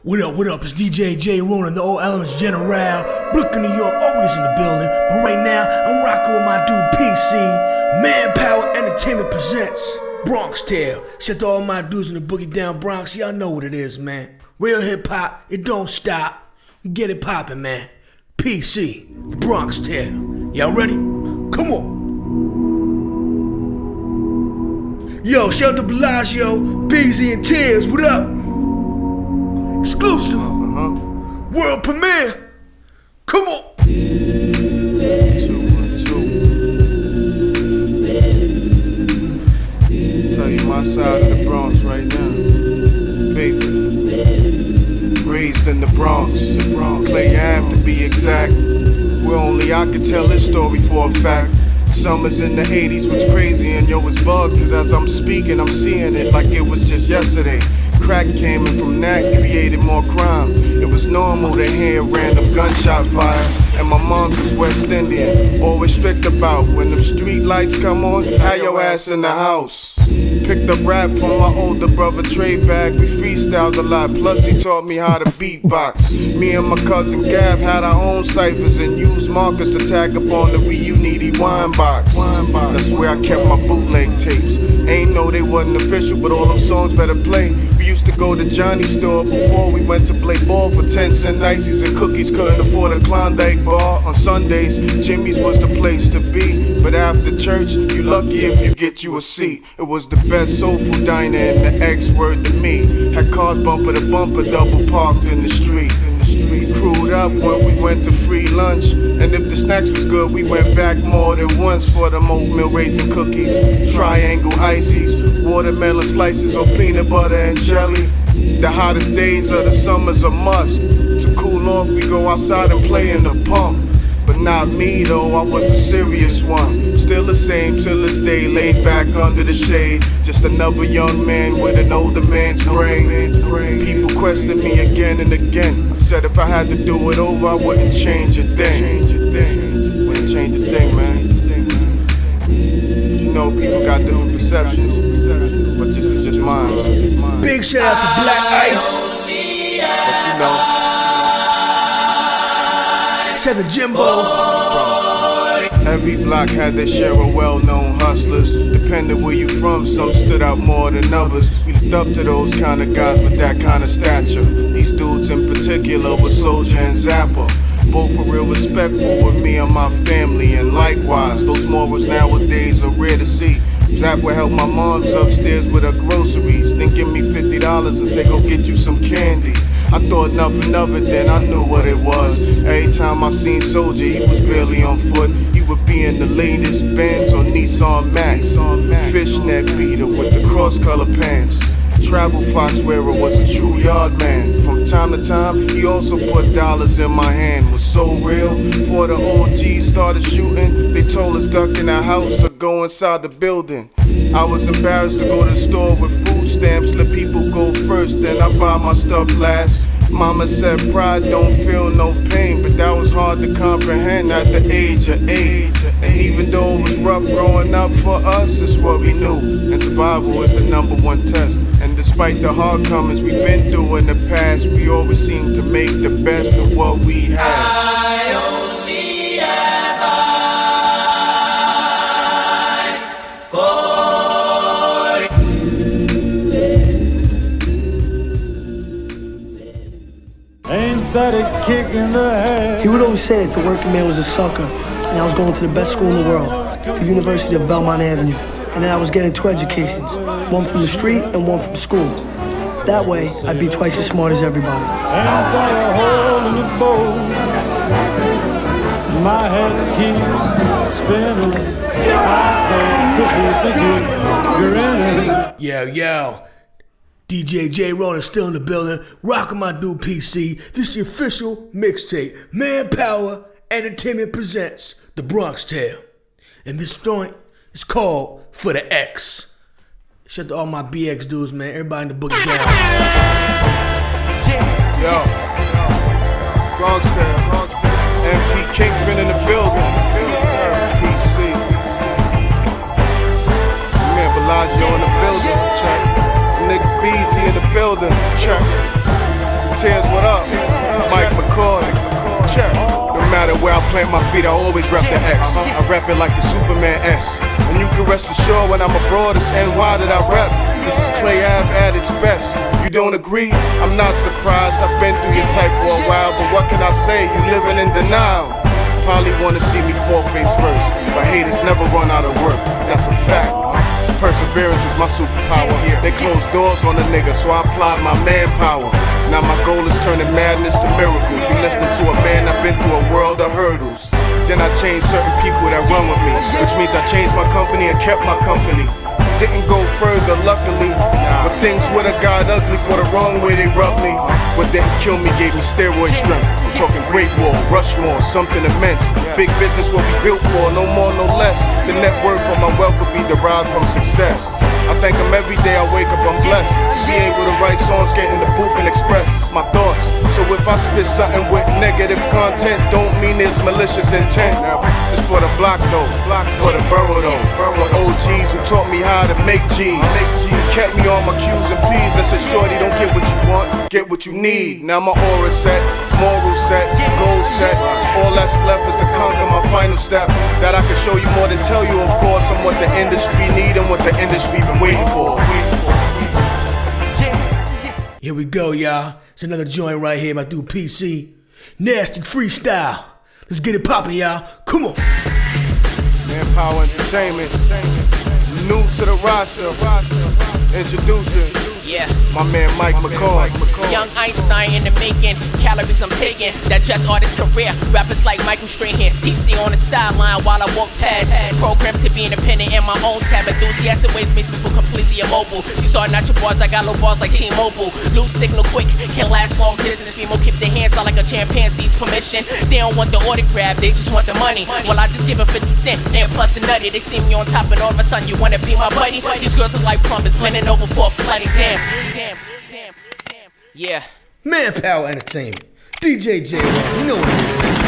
What up, it's DJ J Ronan, the Old Elements General. Brooklyn, New York, always in the building. But right now, I'm rocking with my dude PC. Manpower Entertainment presents BronxTale. Shout out to all my dudes in the Boogie Down Bronx. Y'all know what it is, man. Real hip-hop, it don't stop. We get it poppin', man. PC, BronxTale. Y'all ready? Come on. Yo, shout out to Bellagio, Beezy and Tears, what up? Exclusive, world premiere. Come on. 212. Tell you my side of the Bronx right now, baby. Raised in the Bronx, Clay Ave to be exact. Where only I can tell this story for a fact. Summers in the 80s was crazy and yo, it's bugged. Cause as I'm speaking, I'm seeing it like it was just yesterday. Crack came in from that, created more crime. It was normal to hear random gunshot fire. And my mom was West Indian, always strict about when them street lights come on, have your ass in the house. Picked up rap from my older brother Trey Bag. We freestyled a lot, plus he taught me how to beatbox. Me and my cousin Gav had our own ciphers and used markers to tag up on the Reunity wine box. That's where I kept my bootleg tapes. Ain't know they wasn't official, but all them songs better play. We used to go to Johnny's store before we went to play ball for 10 cent ices and cookies. Couldn't afford a Klondike bar. On Sundays, Jimmy's was the place to be. But after church, you lucky if you get you a seat. It was the best soulful diner in the X, word to me. Had cars bumper to bumper, double parked in the street. Crewed up when we went to free lunch. And if the snacks was good, we went back more than once for them oatmeal raisin cookies, triangle ices, watermelon slices or peanut butter and jelly. The hottest days of the summer's a must. To cool off, we go outside and play in the pump. But not me though, I was the serious one. Still the same till this day, laid back under the shade. Just another young man with an older man's brain. People question me again and again. I said if I had to do it over, I wouldn't change a thing. Wouldn't change a thing, man. You know, people got different perceptions, but this is just mine. Big shout out to Black Ice. But you know, shout out to Jimbo. every block had their share of well-known hustlers. Depending where you from, some stood out more than others. We looked up to those kind of guys with that kind of stature. These dudes in particular were Soldier and Zappa. Both were real respectful with me and my family, and likewise, those morals nowadays are rare to see. Zap would help my mom's upstairs with her groceries, then give me $50 and say go get you some candy. I thought nothing of it, then I knew what it was. Every time I seen Soldier, he was barely on foot. He would be in the latest Benz or Nissan Max, fishnet beater with the cross-color pants. Travel fox wearer was a true yard man. From time to time, he also put dollars in my hand. Was so real, before the OGs started shooting, they told us duck in the house or go inside the building. I was embarrassed to go to the store with food stamps, let people go first, then I buy my stuff last. Mama said pride don't feel no pain, but that was hard to comprehend at the age of 8. And even though it was rough growing up for us, it's what we knew, and survival was the #1 test. And despite the hard comings we've been through in the past, we always seem to make the best of what we had. I only have eyes for Ain't that a kick in the head? He would always say that the working man was a sucker, and I was going to the best school in the world, the University of Belmont Avenue. And then I was getting 2 educations, one from the street and one from school. That way, I'd be twice as smart as everybody. Ain't got a hole in the boat. My head keeps spinning. I go to sleep again, grinning. Yo. DJ J Ronan still in the building, rocking my dude PC. This is the official mixtape. Manpower Entertainment presents the BronxTale. And this joint is called For the X. Shout out to all my BX dudes, man. Everybody in the boogie down. yo, BronxTale, MP Kingpin in the building. PC. Man, Bellagio in the building. Check. Nick Beezy in the building. Check. Tears, what up? Mike McCoy. Check. No matter where I plant my feet, I always rep the X. I rep it like the Superman S. And you can rest assured when I'm abroad, it's NY that I rep. This is Clay Ave at its best. You don't agree? I'm not surprised. I've been through your type for a while, but what can I say? You living in denial. Probably wanna see me fall face first, but haters never run out of work. That's a fact. Perseverance is my superpower. They close doors on a nigga, so I applied my manpower. Now my goal is turning madness to miracles. You listening to a man that been through a world of hurdles. Then I changed certain people that run with me, which means I changed my company and kept my company. Didn't go further, luckily, but things would've got ugly for the wrong way they rubbed me. What didn't kill me gave me steroid strength. I'm talking Great Wall, Rushmore, something immense. Big business will be built for, no more, no less. The net worth of my wealth will be derived from success. I thank him every day I wake up, I'm blessed to be able to write songs, get in the booth and express my thoughts. So if I spit something with negative content, don't mean there's malicious intent. It's for the block though, for the borough though, for OGs who taught me how to make G's. Kept me on my Q's and P's. That said, shorty, don't get what you want, get what you need. Now my aura set, moral set, goal set. All that's left is to conquer my final step. That I can show you more than tell you, of course. I'm what the industry need and what the industry been waiting for. Here we go, y'all. It's another joint right here, my dude PC. Nasty freestyle. Let's get it poppin', y'all. Come on. Manpower Entertainment. New to the roster. Introducing. Yeah. My man Mike McCoy. Young Einstein in the making, calories I'm taking. That just artist career. Rappers like Michael Strahan's teeth stay on the sideline while I walk past. Programmed to be independent in my own tab. Enthusiastic ways makes me feel completely immobile. You saw natural bars, I got low bars like T-Mobile. Lose signal quick, can last long distance. Female keep their hands out like a chimpanzee's permission. They don't want the autograph, they just want the money. Well, I just give a 50 cent and plus a nutty. They see me on top and all of a sudden you wanna be my buddy. These girls are like plumbers, blending over for a flooding. Damn. Yeah. Manpower Entertainment. DJ J, you know what it is.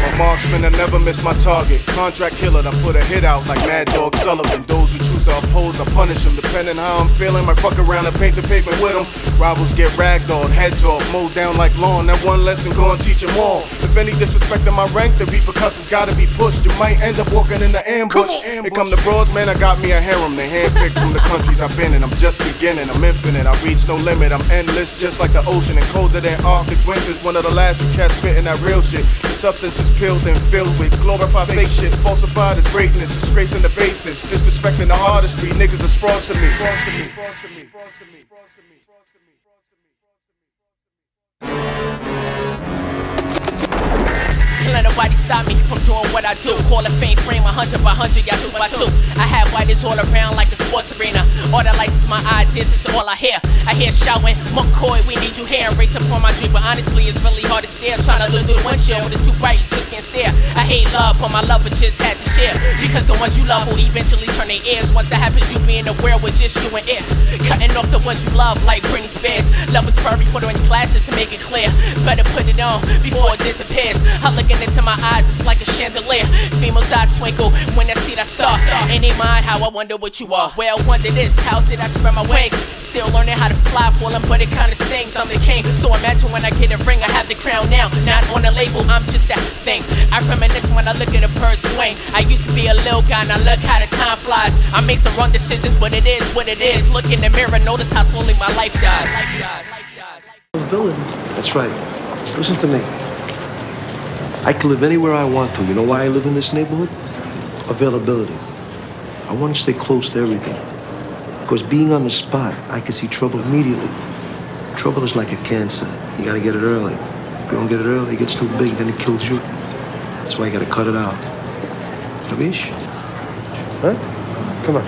A marksman that never miss my target. Contract killer that put a hit out like Mad Dog Sullivan. Those who choose to oppose, I punish them. Depending how I'm feeling, might fuck around and paint the pavement with them. Rivals get ragdolled, heads off, mowed down like lawn. That one lesson, go and teach them all. If any disrespect in my rank, the repercussions gotta be pushed. You might end up walking in the ambush. Here come the broads, man, I got me a harem. They handpicked from the countries I've been in. I'm just beginning, I'm infinite, I reach no limit. I'm endless, just like the ocean and colder than Arctic winters. One of the last you cats spitting that real shit. The substance is peeled and filled with glorified fake shit. Falsified as greatness, disgracing the basis. Disrespecting the artistry, niggas is frauds to me. Can't let nobody stop me from doing what I do. Hall of Fame frame 100 by 100, yeah, 2 by 2. I have whiters all around like the sports arena. All the lights is my ideas, it's all I hear. I hear shouting, McCoy, we need you here. And race upon my dream, but honestly, it's really hard to stare. Trying to look through the windshield, but it's too bright, you just can't stare. I hate love, but my lover just had to share. Because the ones you love will eventually turn their ears. Once that happens, you be in the world with just you and it. Cutting off the ones you love like Britney Spears. Love is perfect, put her in glasses to make it clear. Better put it on before it disappears. I looking into my eyes, it's like a chandelier. Female's eyes twinkle when I see that star. Ain't they mind how I wonder what you are. Well, wonder this, how did I spread my wings? Still learning how to fly, falling, but it kinda stings. I'm the king, so imagine when I get a ring, I have the crown now. Not on a label, I'm just that thing. I reminisce when I look at a bird swing. I used to be a little guy, now look how the time flies. I made some wrong decisions, but it is what it is. Look in the mirror, notice how slowly my life dies. That's right. Listen to me. I can live anywhere I want to. You know why I live in this neighborhood? Availability. I want to stay close to everything. Because being on the spot, I can see trouble immediately. Trouble is like a cancer. You gotta get it early. If you don't get it early, it gets too big, then it kills you. That's why you gotta cut it out. Tavish? Huh? Come on.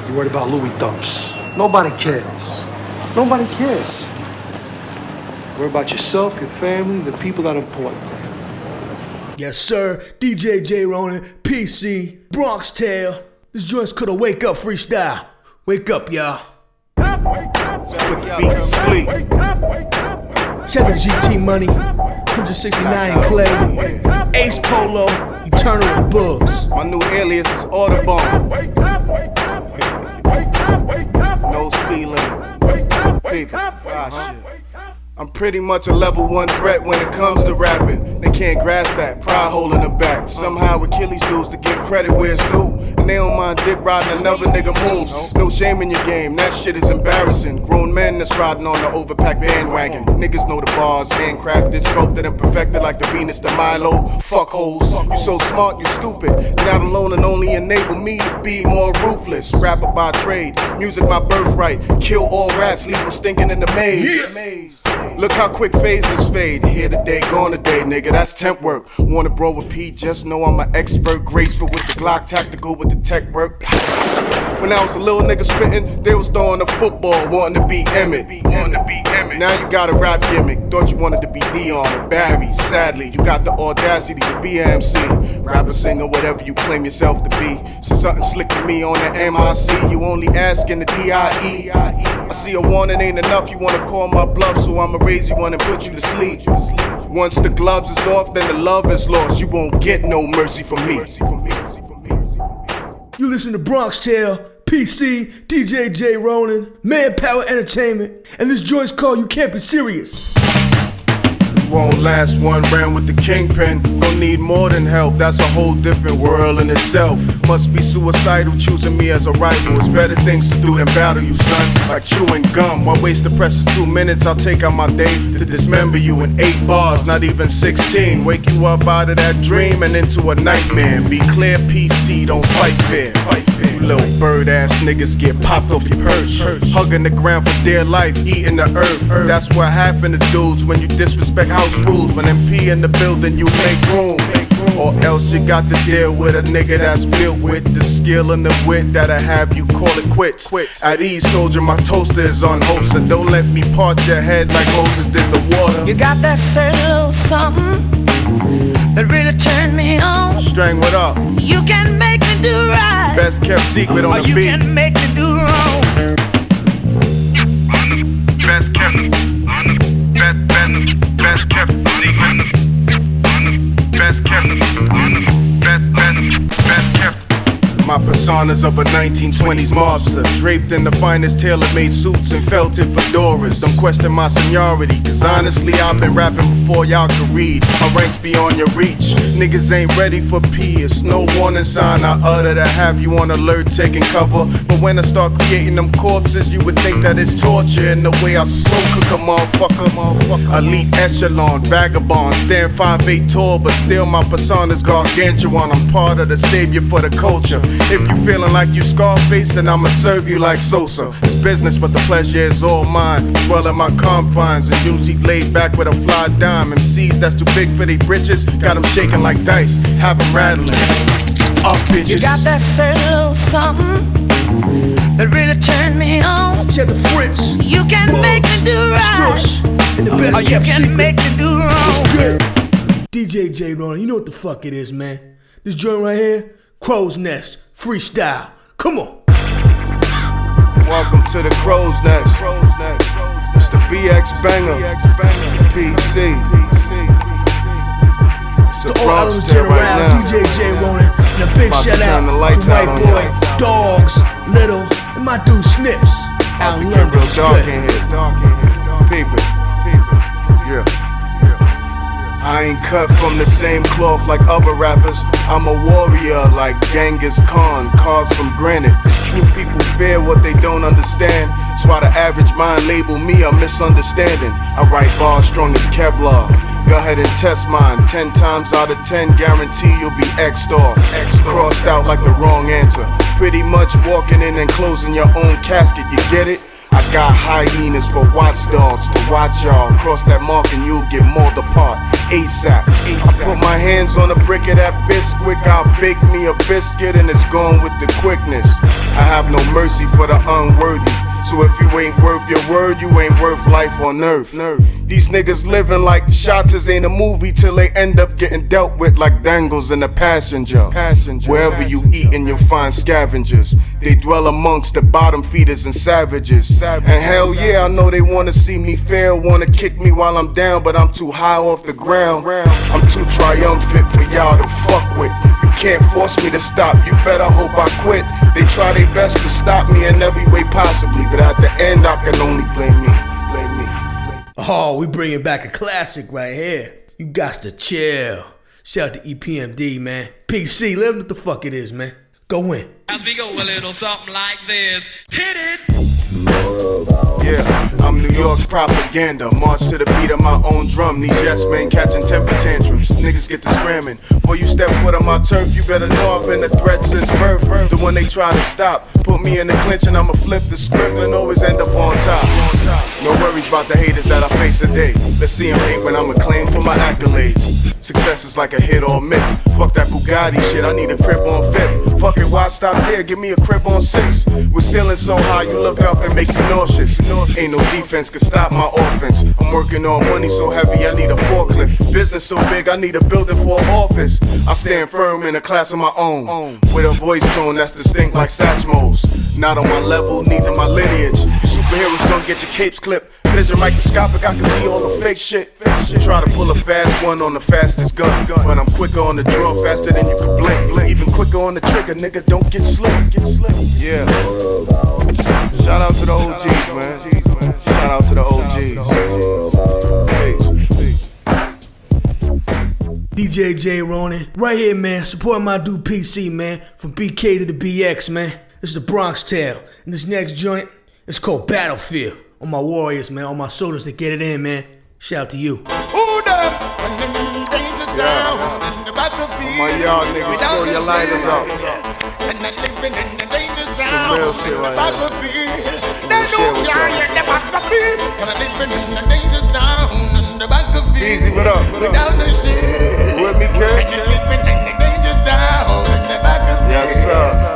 You worried about Louis dumps. Nobody cares. Nobody cares. Worry about yourself, your family, the people that are important. Yes, sir. DJ J Ronan, PC, BronxTale. This joint's called a Wake Up Freestyle. Wake up, y'all. Put the beat to sleep. Shout out to GT Money, 169 Clay, Ace Polo, Eternal and Bugs. My new alias is Audubon. No speed limit. People, shit. I'm pretty much a level 1 threat when it comes to rapping. They can't grasp that, pride holding them back. Somehow Achilles dudes to give credit where it's due. And they don't mind dick riding another nigga moves. No shame in your game, that shit is embarrassing. Grown men that's riding on the overpacked bandwagon. Niggas know the bars, handcrafted, sculpted and perfected like the Venus de Milo. Fuck hoes, you so smart, you stupid. Not alone and only enable me to be more ruthless. Rapper by trade, music my birthright. Kill all rats, leave them stinking in the maze. Look how quick phases fade. Here today, gone today, nigga, that's temp work. Want a bro with P, just know I'm an expert. Graceful with the Glock, tactical with the tech work. When I was a little nigga spittin', they was throwing the football, wanting to be Emmett. Now you got a rap gimmick, thought you wanted to be Dion or Barry. Sadly, you got the audacity to be an MC. Rapper, singer, whatever you claim yourself to be. So something slick to me on the MIC, you only asking the DIE. I see a warning ain't enough, you wanna call my bluff, so I'ma raise you one and put you to sleep. Once the gloves is off, then the love is lost. You won't get no mercy from me. You listen to BronxTale, PC, DJ J Ronan, Manpower Entertainment, and this joint's called You Can't Be Serious. Won't last one round with the kingpin. Gon' need more than help, that's a whole different world in itself. Must be suicidal choosing me as a rival. It's better things to do than battle you, son. Like chewing gum, why waste the precious 2 minutes? I'll take out my day to dismember you in 8 bars, not even 16. Wake you up out of that dream and into a nightmare. Be clear, PC, don't fight fair. You little bird ass niggas get popped off your perch. Hugging the ground for dear life, eating the earth. That's what happened to dudes when you disrespect house rules. When MP in the building, you make room. Or else you got to deal with a nigga that's built with the skill and the wit that'll have you call it quits. At ease, soldier, my toaster is unholstered. Don't let me part your head like Moses did the water. You got that certain little something that really turned me on. Strang, what up? You can make me do right, Best kept secret on or the you beat. can make me do wrong. Best kept secret. Best kept. My personas of a 1920s mobster, draped in the finest tailor-made suits and felted fedoras. Don't question my seniority, cause honestly I've been rapping before y'all could read. My rank's beyond your reach. Niggas ain't ready for P, it's no warning sign I utter to have you on alert taking cover. But when I start creating them corpses, you would think that it's torture. In the way I slow cook a motherfucker. Elite echelon, vagabond, stand 5'8" tall, but still my persona's gargantuan. I'm part of the savior for the culture. If you feeling like you Scarface, then I'ma serve you like Sosa. It's business, but the pleasure is all mine. Dwell in my confines and usually laid back with a fly dime. MCs that's too big for they britches, got them shaking like dice, have them rattling. Up bitches. You got that certain little something that really turned me on. Check the Fritz. You can make me do right, Strush, and the best or you kept can secret. make me do wrong. Good. DJ J Ronan, you know what the fuck it is, man. This joint right here, Crow's Nest, freestyle. Come on. Welcome to the Crow's Nest. It's the BX Banger. PC. It's The the old Elements BronxTale right General, now. DJ J Ronan, and a big About to shout turn out the lights to out White on Boy, you. Dogs, Little, and my dude Snips. About to Out get real London. dark Good. in here. Peep it. Yeah. I ain't cut from the same cloth like other rappers. I'm a warrior like Genghis Khan, carved from granite. It's true people fear what they don't understand. That's why the average mind label me a misunderstanding. I write bars strong as Kevlar. Go ahead and test mine. 10 times out of 10, guarantee you'll be X'd off. Crossed out like the wrong answer. Pretty much walking in and closing your own casket, you get it? I got hyenas for watchdogs to watch y'all. Cross that mark and you'll get mauled apart ASAP. I put my hands on a brick of that biscuit. I'll bake me a biscuit and it's gone with the quickness. I have no mercy for the unworthy. So if you ain't worth your word, you ain't worth life on earth. These niggas living like shots ain't a movie till they end up getting dealt with like dangles in a passenger. Wherever you eatin', you'll find scavengers. They dwell amongst the bottom feeders and savages. And hell yeah, I know they wanna see me fail, wanna kick me while I'm down, but I'm too high off the ground. I'm too triumphant for y'all to fuck with. You can't force me to stop, you better hope I quit. They try their best to stop me in every way possibly, but at the end I can only blame me. Oh, we bringing back a classic right here. You got to chill. Shout out to EPMD, man. PC, let them know what the fuck it is, man. Go in. As we go a little something like this. Hit it! Yeah, I'm New York's propaganda. March to the beat of my own drum. These yes men catching temper tantrums. Niggas get to scramming. Before you step foot on my turf, you better know I've been a threat since birth. The one they try to stop. Put me in the clinch and I'ma flip the script and always end up on top. No worries about the haters that I face today. Let's see them hate when I'm acclaimed for my accolades. Success is like a hit or miss. Fuck that Bugatti shit, I need a crib on 5th. Fuck it, why stop there? Give me a crib on 6. We're ceiling so high, you look up and makes you nauseous. Ain't no defense can stop my offense. I'm working on money so heavy, I need a forklift. Business so big, I need a building for an office. I stand firm in a class of my own, with a voice tone that's distinct like Satchmo's. Not on my level, neither my lineage. You superheroes gonna get your capes clipped. Vision microscopic, I can see all the fake shit. Try to pull a fast one on the fastest gun, but I'm quicker on the draw, faster than you can blink. Even quicker on the trigger, nigga, don't get slipped. Yeah. Shout out to the OGs, man. Shout out to the OGs. DJ J Ronin, right here, man. Supporting my dude PC, man. From BK to the BX, man. This is the BronxTale. And this next joint is called Battlefield. On my warriors, man. All my soldiers that get it in, man. Shout out to you. My y'all niggas, throw your lighters up. Some real shit right here. Easy, what up? With me, kid? Yes, sir.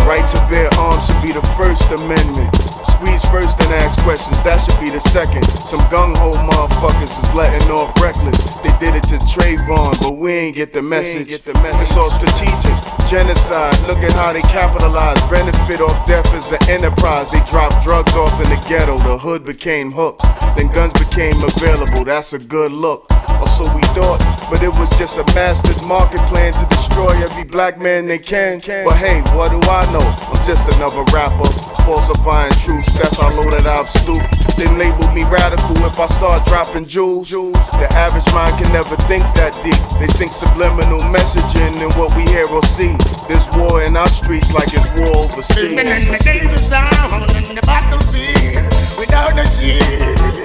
Right to bear arms should be the First Amendment. Squeeze first and ask questions, that should be the second. Some gung-ho motherfuckers is letting off reckless. They did it to Trayvon, but we ain't get the message. It's all strategic, genocide. Look at how they capitalize. Benefit off death as an enterprise. They dropped drugs off in the ghetto, the hood became hooked. Then guns became available, that's a good look. Or so we thought, but it was just a mastered market plan to destroy every black man they can. But hey, what do I know? I'm just another rapper, falsifying truths, that's how low that I've stooped. They label me radical if I start dropping jewels. The average mind can never think that deep. They sink subliminal messaging in what we hear or see. There's war in our streets like it's war overseas. Living in the danger zone, in the battlefield, without a shield.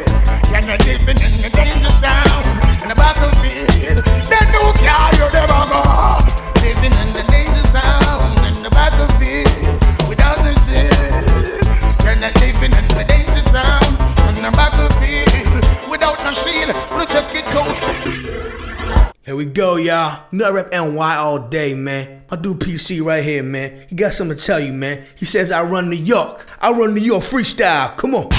You're not living in the danger zone, in the battlefield. They don't care, you never go. Living in the danger zone, in the battlefield, without a shield. You're not living in the danger zone, in the battlefield, without no shield. Look, check it out. Here we go, y'all. You know I rep NY all day, man. My dude PC right here, man. He got something to tell you, man. He says I run New York. I run New York freestyle. Come on.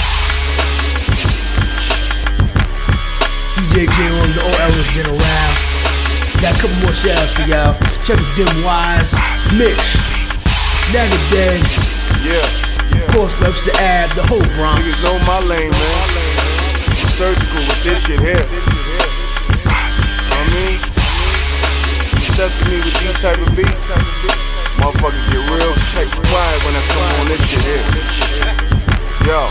DJ J on the old Elvis General. Got a couple more shout-outs for y'all. Check the Dim Wise, Mitch, Nagadead. Yeah. Of course, Webster Ave, the whole Bronx. Niggas know my lane, man. I'm surgical with this shit here. You step to me with these type of beats, motherfuckers get real tight and quiet when I come on this shit here. Yo,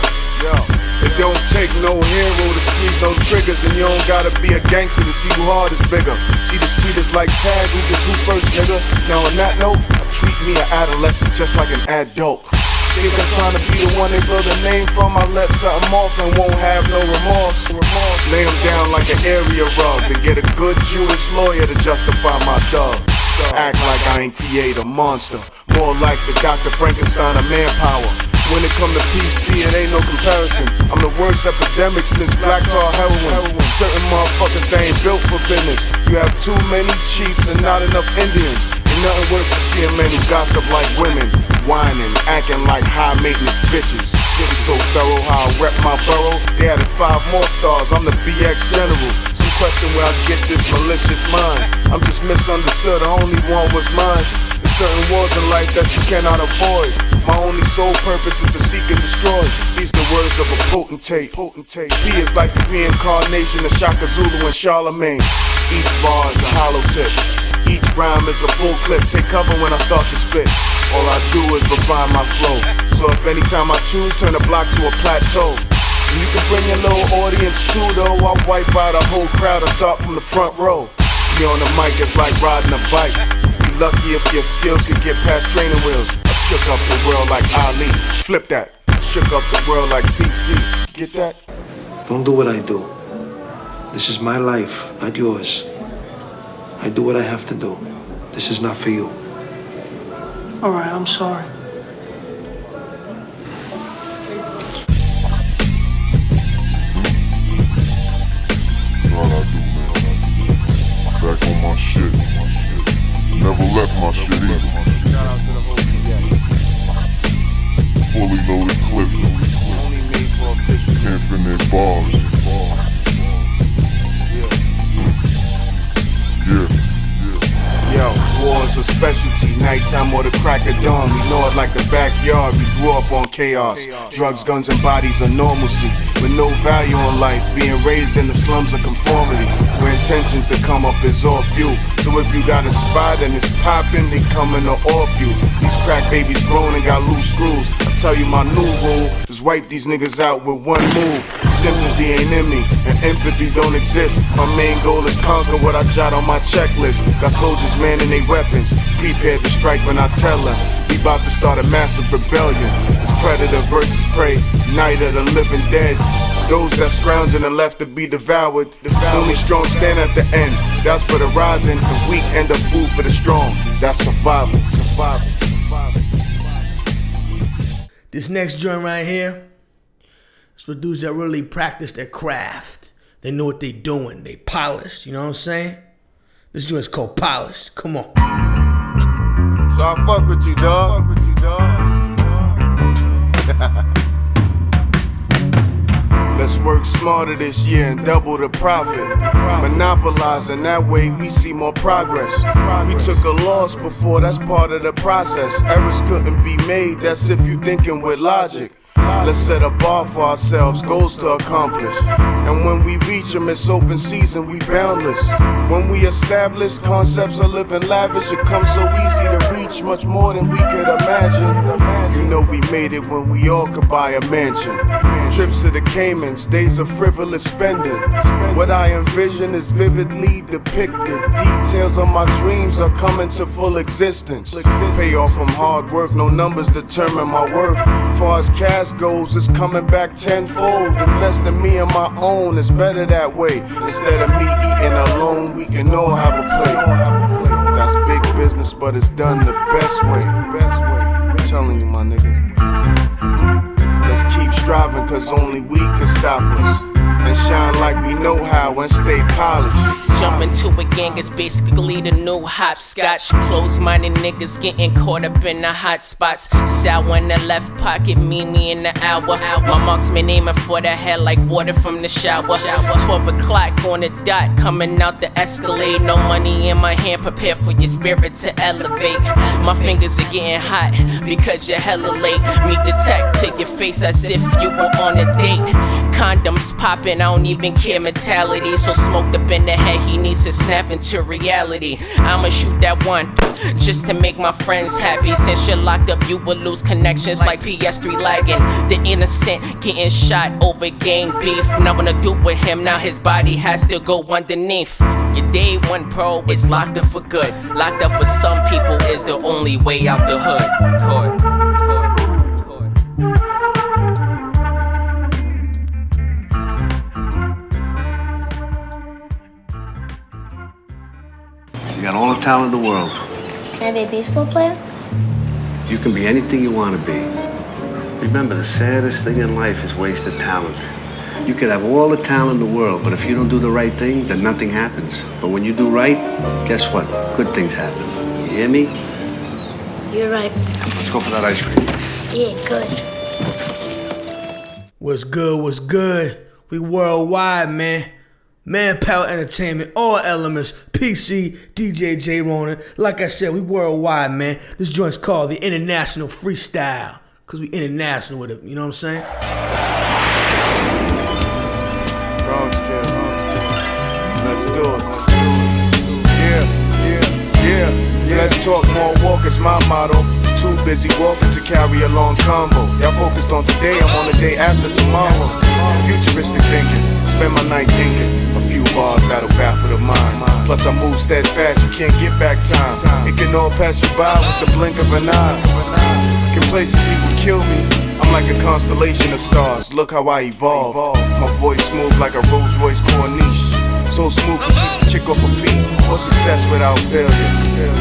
it don't take no hero to squeeze no triggers, and you don't gotta be a gangster to see who hard is bigger. See the street is like tag, who gets who first, nigga. Now on that note, I treat me an adolescent just like an adult. Think I'm trying to be the one they build a name from, I let something off and won't have no remorse. Lay them down like an area rug, then get a good Jewish lawyer to justify my dog. Act like I ain't create a monster, more like the Dr. Frankenstein of manpower. When it come to PC, it ain't no comparison. I'm the worst epidemic since black tar heroin. Certain motherfuckers, they ain't built for business. You have too many chiefs and not enough Indians. Ain't nothing worse than see a man who gossip like women, whining, acting like high maintenance bitches. It was so thorough how I rep my borough. They added 5 more stars, I'm the BX General. Some question where I get this malicious mind. I'm just misunderstood, I only want what's mine. There's certain wars in life that you cannot avoid. My only sole purpose is to seek and destroy. These the words of a potentate. P is like the reincarnation of Shaka Zulu and Charlemagne. Each bar is a hollow tip. Each rhyme is a full clip. Take cover when I start to spit. All I do is refine my flow. So if anytime I choose, turn a block to a plateau. And you can bring your little audience too, though. I wipe out a whole crowd and start from the front row. Be on the mic, it's like riding a bike. Be lucky if your skills could get past training wheels. I shook up the world like Ali. Flip that. Shook up the world like PC. Get that? Don't do what I do. This is my life, not yours. I do what I have to do. This is not for you. All right, I'm sorry. Back on my shit. Never left my shit either. Fully loaded clips. Infinite bars. Yeah. Yo, war's a specialty, nighttime or the crack of dawn. We know it like the backyard, we grew up on chaos. Drugs, guns, and bodies are normalcy, with no value on life. Being raised in the slums of conformity, where intentions to come up is off you. So if you got a spot and it's poppin', they coming to off you. These crack babies grown and got loose screws. I tell you my new rule is wipe these niggas out with one move. Sympathy ain't in me, and empathy don't exist. My main goal is conquer what I jot on my checklist. Got soldiers manning they weapons, prepared to strike when I tell them. We about to start a massive rebellion. It's predator versus prey, night of the living dead. Those that scrounging and left to be devoured. Only strong stand at the end. That's for the rising, and weak end up food for the strong. That's survival. This next joint right here, it's for dudes that really practice their craft. They know what they doing. They polished, you know what I'm saying? This joint's called Polished. Come on. So I fuck with you, dog. Let's work smarter this year and double the profit. Monopolizing, that way we see more progress. We took a loss before, that's part of the process. Errors couldn't be made, that's if you thinking with logic. Let's set a bar for ourselves, goals to accomplish. And when we reach them, it's open season, we boundless. When we establish concepts of living lavish, it comes so easy to reach, much more than we could imagine. You know we made it when we all could buy a mansion. Trips to the Caymans, days of frivolous spending. What I envision is vividly depicted. Details of my dreams are coming to full existence. Payoff from hard work, no numbers determine my worth. Far as cash goes, it's coming back tenfold. Invest in me and my own, it's better that way. Instead of me eating alone, we can all have a plate. That's big business, but it's done the best way. I'm telling you, my nigga. Let's keep striving, cause only we can stop us. And shine like we know how and stay polished. Jump into a gang is basically the new hopscotch. Close-minded niggas getting caught up in the hot spots. Sour in the left pocket, Mimi in the hour. My marksman aiming for the head like water from the shower. 12 o'clock on the dot, coming out the Escalade. No money in my hand, prepare for your spirit to elevate. My fingers are getting hot because you're hella late. Meet the tech, take your face as if you were on a date. Condoms popping, I don't even care mentality. So smoked up in the head, he needs to snap into reality. I'ma shoot that one just to make my friends happy. Since you're locked up, you will lose connections like PS3 lagging. The innocent getting shot over gang beef. Nothing to do with him, now his body has to go underneath. Your day one pro is locked up for good. Locked up for some people is the only way out the hood. Court. You got all the talent in the world. Can I be a baseball player? You can be anything you want to be. Remember, the saddest thing in life is wasted talent. You could have all the talent in the world, but if you don't do the right thing, then nothing happens. But when you do right, guess what? Good things happen. You hear me? You're right. Let's go for that ice cream. Yeah, good. What's good, what's good? We worldwide, man. Manpower Entertainment, all elements, PC, DJ J Ronan. Like I said, we worldwide, man. This joint's called the International Freestyle, cause we international with it, you know what I'm saying? BronxTale, let's do it. Yeah. Let's talk more walk is my motto. 2 too busy walking to carry a long combo. Y'all focused on today, I'm on the day after tomorrow. Futuristic thinking, spend my night thinking. A few bars that'll baffle the mind. Plus I move steadfast, you can't get back time. It can all pass you by with the blink of an eye. Complacency will kill me. I'm like a constellation of stars, look how I evolved. My voice smooth like a Rolls Royce Corniche. So smooth to sweep the chick off her feet. What's success without failure?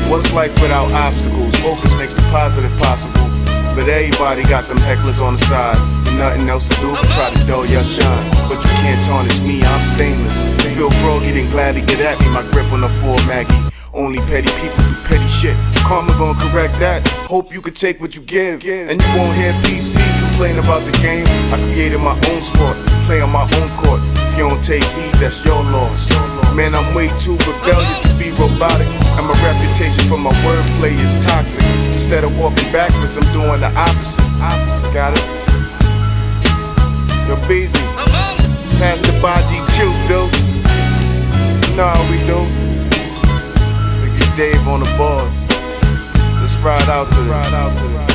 What's life without obstacles? Focus makes the positive possible. But everybody got them hecklers on the side. And nothing else to do but try to dull your shine. But you can't tarnish me, I'm stainless. Feel froggy, then gladly get at me. My grip on the 4 Maggie. Only petty people do petty shit. Karma gon' correct that. Hope you can take what you give. And you won't hear PC complain about the game. I created my own sport, play on my own court. If you don't take heed, that's your loss. Man, I'm way too rebellious to be robotic. And my reputation for my wordplay is toxic. Instead of walking backwards, I'm doing the opposite. Got it? Yo, Beezy, pass the Baji Chew, dude. Nah, we do. Nigga Dave on the bars. Let's ride out to them.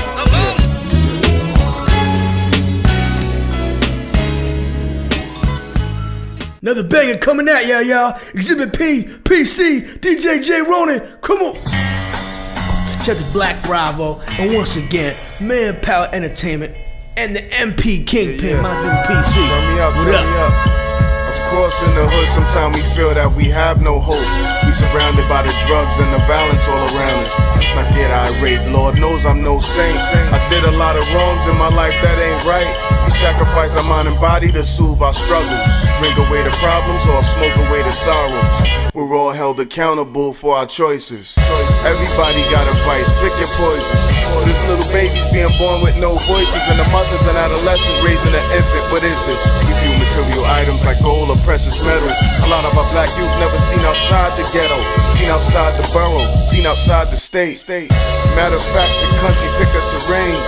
Another banger coming at y'all. Exhibit P, PC, DJ J Ronin. Come on. Check the Black Bravo. And once again, Manpower Entertainment and the MP Kingpin, my new PC. Turn me up, turn me up. Of course, in the hood, sometimes we feel that we have no hope. We surrounded by the drugs and the violence all around us. Let's not get irate, Lord knows I'm no saint. I did a lot of wrongs in my life that ain't right. We sacrifice our mind and body to soothe our struggles. Drink away the problems or smoke away the sorrows. We're all held accountable for our choices. Everybody got a vice, pick your poison. There's little babies being born with no voices, and the mothers and adolescents raising an infant. What is this? We view material items like gold or precious metals. A lot of our black youth never seen outside the ghetto, seen outside the borough, seen outside the state. Matter of fact, the country picked a terrain.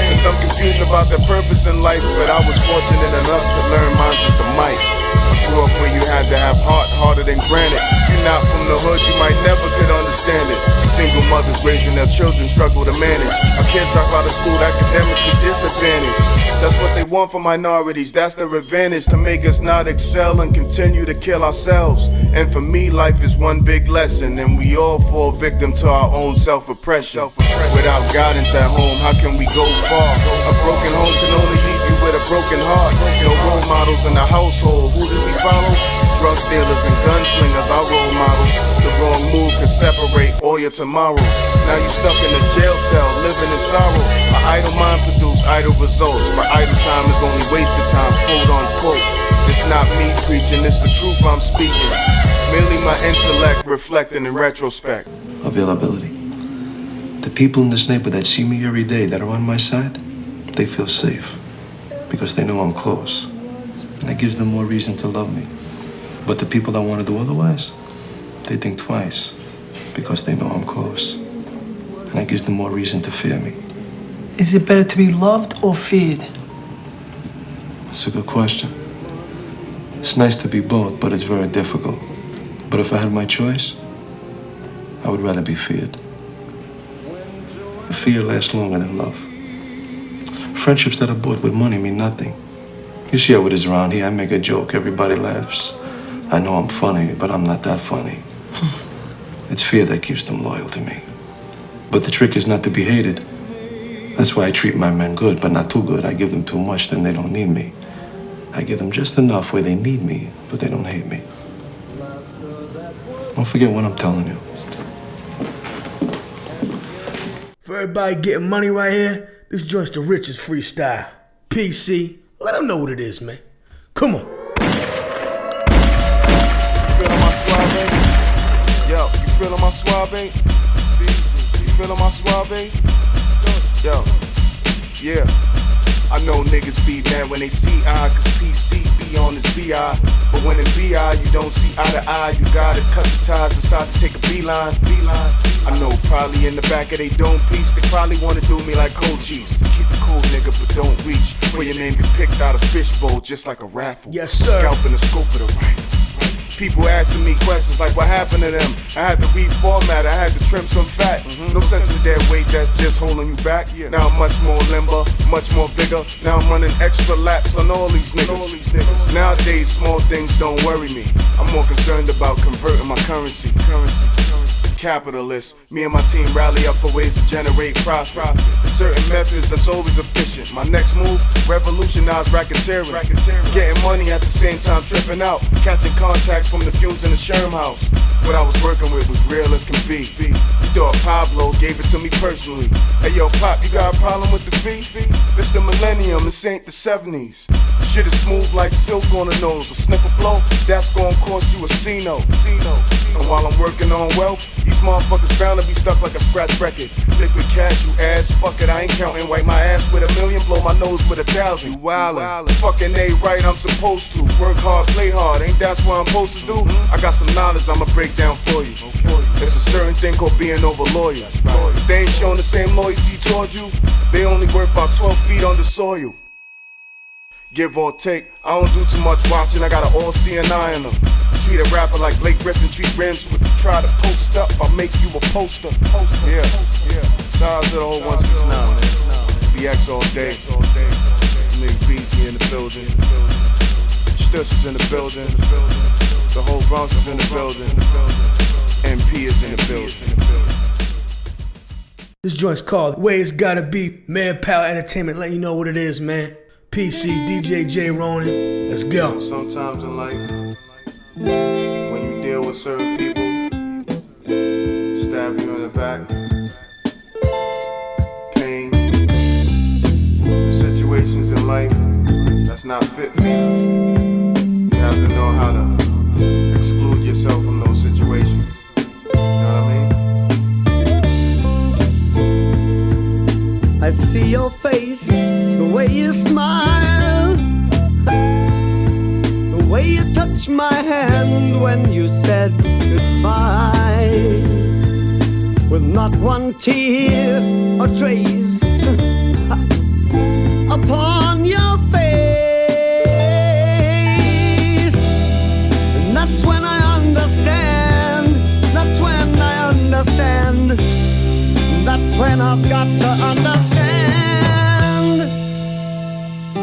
And some confused about their purpose in life, but I was fortunate enough to learn mine was the mic. I grew up where you had to have heart harder than granite. You're not from the hood, you might never could understand it. Single mothers raising their children struggle to manage. Our kids drop out of school academically disadvantaged. That's what they want for minorities, that's their advantage, to make us not excel and continue to kill ourselves. And for me, life is one big lesson, and we all fall victim to our own self-oppression. Without guidance at home, how can we go far? A broken home can only leave you with a broken heart. No role models in the household, who do we follow? Drug dealers and gunslingers, our role models. The wrong move can separate all your tomorrows. Now you're stuck in a jail cell, living in sorrow. An idle mind produce idle results, but idle time is only wasted time, quote unquote. It's not me preaching, it's the truth I'm speaking. Merely my intellect reflecting in retrospect. Availability. The people in this neighborhood that see me every day, that are on my side, they feel safe because they know I'm close. And that gives them more reason to love me. But the people that want to do otherwise, they think twice because they know I'm close. And that gives them more reason to fear me. Is it better to be loved or feared? That's a good question. It's nice to be both, but it's very difficult. But if I had my choice, I would rather be feared. Fear lasts longer than love. Friendships that are bought with money mean nothing. You see how it is around here. I make a joke, everybody laughs. I know I'm funny, but I'm not that funny. It's fear that keeps them loyal to me. But the trick is not to be hated. That's why I treat my men good, but not too good. I give them too much, then they don't need me. I give them just enough where they need me, but they don't hate me. Don't forget what I'm telling you. For everybody getting money right here, this joint's the richest freestyle. PC, let them know what it is, man. Come on. Feeling my suave? Yo, you feeling my suave? You feeling my suave? Yo, yeah. I know niggas be mad when they see I, cause PC be on this BI. But when in BI, you don't see eye to eye. You gotta cut the ties, decide to take a beeline. I know probably in the back of they dome piece, they probably wanna do me like cold cheese. Keep it cool, nigga, but don't reach for your name get picked out of fishbowl just like a raffle. Yes, sir. Scalping the scope of the rifle. People asking me questions like what happened to them. I had to reformat, I had to trim some fat. No sense in that weight that's just holding you back. Now I'm much more limber, much more bigger. Now I'm running extra laps on all these niggas. Nowadays small things don't worry me. I'm more concerned about converting my currency. Capitalists, me and my team rally up for ways to generate profit. There's certain methods that's always efficient. My next move, revolutionize racketeering. Getting money at the same time tripping out. Catching contacts from the fumes in the Sherm house. What I was working with was real as can be. You thought Pablo gave it to me personally. Hey yo, Pop, you got a problem with the fee? This the millennium, this ain't the 70s. Shit is smooth like silk on the nose. A sniff a blow, that's gonna cost you a C-note. And while I'm working on wealth, these motherfuckers bound to be stuck like a scratch record. Liquid cash, you ass, fuck it, I ain't counting. Wipe my ass with 1,000,000, blow my nose with 1,000. You wildin', fucking ain't right, I'm supposed to. Work hard, play hard, ain't that's what I'm supposed to do? I got some knowledge I'ma break down for you. It's a certain thing called being over loyal. If they ain't showing the same loyalty toward you, they only worth about 12 feet under soil. Give or take, I don't do too much watching, I got an all-seeing eye on them. Treat a rapper like Blake Griffin, treat rims. If you try to post up, I'll make you a poster. Yeah. Shout out to the whole 169, man. BX all day. Nigga BG in the building. Stush is in the building. The whole Bronx is in the building. MP is in the building. This joint's called Way It's Gotta Be. Manpower Entertainment, let you know what it is, man. PC, DJ J Ronin. Let's go. Sometimes in life, when you deal with certain people, stab you in the back, pain, the situations in life that's not fit for you, you have to know how to exclude yourself from those situations. You know what I mean? I see your face, the way you smile, the way you touched my hand when you said goodbye, with not one tear or trace upon your face. And that's when I understand, that's when I understand, that's when I've got to understand.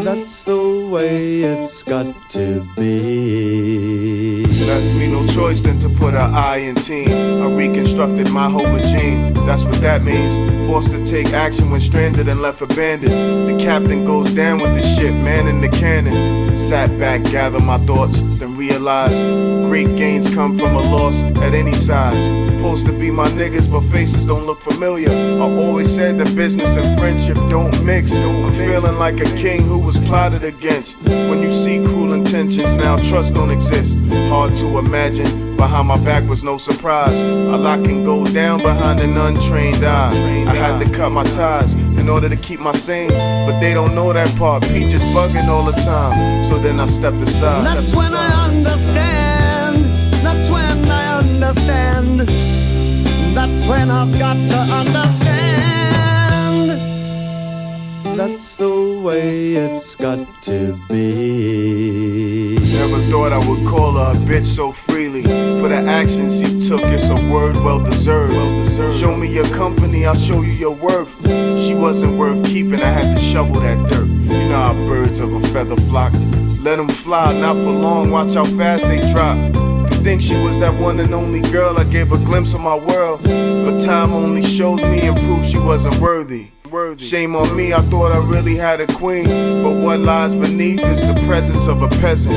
That's the way it's got to be. Left me no choice than to put an I in team. I reconstructed my whole regime. That's what that means. Forced to take action when stranded and left abandoned. The captain goes down with the ship, man in the cannon. Sat back, gathered my thoughts, then realized great gains come from a loss at any size. Supposed to be my niggas, but faces don't look familiar. I always said that business and friendship don't mix. I'm feeling like a king who was plotted against. When you see cruel intentions, now trust don't exist. Hard to imagine, behind my back was no surprise. A lot can go down behind an untrained eye. I had to cut my ties in order to keep my sane, but they don't know that part. Pete just bugging all the time, so then I stepped aside. That's when I understand, that's when I understand, that's when I've got to understand. That's the way it's got to be. Never thought I would call her a bitch so freely. For the actions she took, it's a word well deserved. Show me your company, I'll show you your worth. She wasn't worth keeping, I had to shovel that dirt. You know how birds of a feather flock. Let them fly, not for long, watch how fast they drop. To think she was that one and only girl, I gave a glimpse of my world. But time only showed me and proved she wasn't worthy. Shame on me, I thought I really had a queen. But what lies beneath is the presence of a peasant.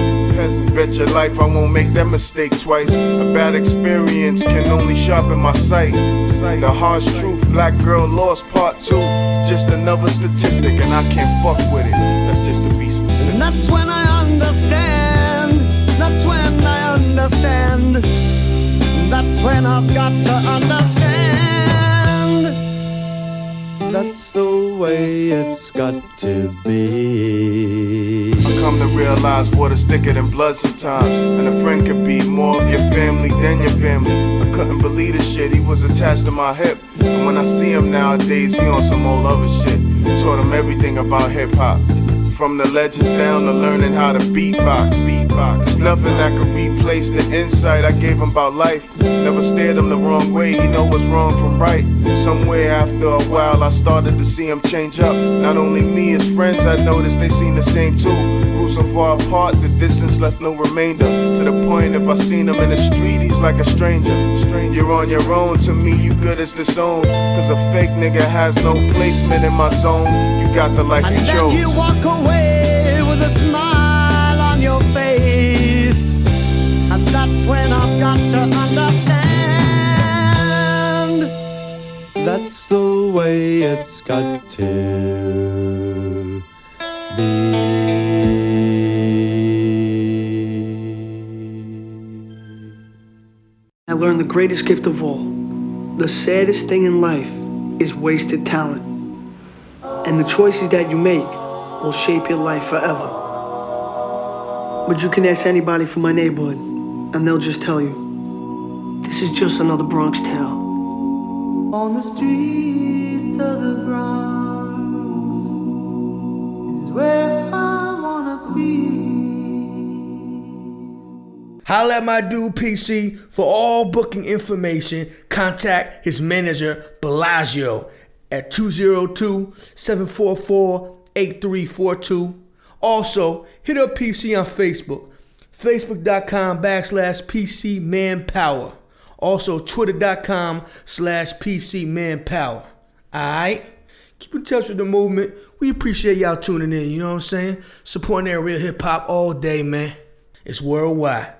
Bet your life I won't make that mistake twice. A bad experience can only sharpen my sight. The harsh truth, black girl lost part 2. Just another statistic and I can't fuck with it. That's just to be specific. And that's when I understand, that's when I understand, that's when I've got to understand. That's the way it's got to be. I come to realize water's thicker than blood sometimes, and a friend can be more of your family than your family. I couldn't believe the shit, he was attached to my hip. And when I see him nowadays, he on some old other shit. Taught him everything about hip-hop. From the legends down to learning how to beatbox. There's nothing that could replace the insight I gave him about life. Never steered him the wrong way, he know what's wrong from right. Somewhere after a while I started to see him change up. Not only me, his friends I noticed they seen the same too. Grew so far apart, the distance left no remainder. To the point if I seen him in the street, he's like a stranger. You're on your own, to me you good as disowned. Cause a fake nigga has no placement in my zone. You got the life you chose. And then you walk away with a smile on your face. And that's when I've got to understand. That's the way it's got to be. I learned the greatest gift of all. The saddest thing in life is wasted talent. And the choices that you make will shape your life forever. But you can ask anybody from my neighborhood, and they'll just tell you, this is just another Bronx tale. On the streets of the Bronx is where I wanna be. Holla at my dude PC for all booking information. Contact his manager Bellagio at 202-744-8342. Also, hit up PC on Facebook, facebook.com/PCManpower. Also, twitter.com/PCManpower. Alright? Keep in touch with the movement. We appreciate y'all tuning in, you know what I'm saying? Supporting that real hip hop all day, man. It's worldwide.